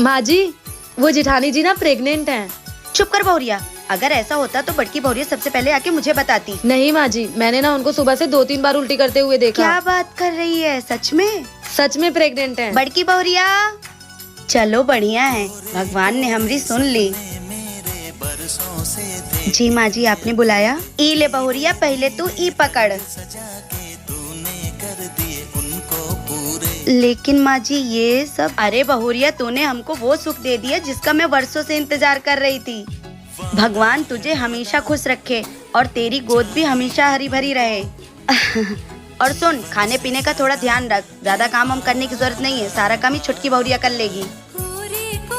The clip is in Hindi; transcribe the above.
माँ जी, वो जिठानी जी ना प्रेग्नेंट हैं। चुप कर बहुरिया, अगर ऐसा होता तो बड़की बहुरिया सबसे पहले आके मुझे बताती। नहीं माँ जी, मैंने ना उनको सुबह से 2-3 बार उल्टी करते हुए देखा। क्या बात कर रही है, सच में? सच में प्रेग्नेंट हैं। बड़की बहुरिया, चलो बढ़िया है, भगवान ने हमारी सुन ली। जी माँ जी, आपने बुलाया? ई ले बहुरिया, पहले तू ई पकड़। लेकिन माँ जी ये सब। अरे बहुरिया, तूने हमको वो सुख दे दिया जिसका मैं वर्षों से इंतजार कर रही थी। भगवान तुझे हमेशा खुश रखे और तेरी गोद भी हमेशा हरी भरी रहे। और सुन, खाने पीने का थोड़ा ध्यान रख, ज्यादा काम हम करने की जरूरत नहीं है, सारा काम ही छुटकी बहुरिया कर लेगी।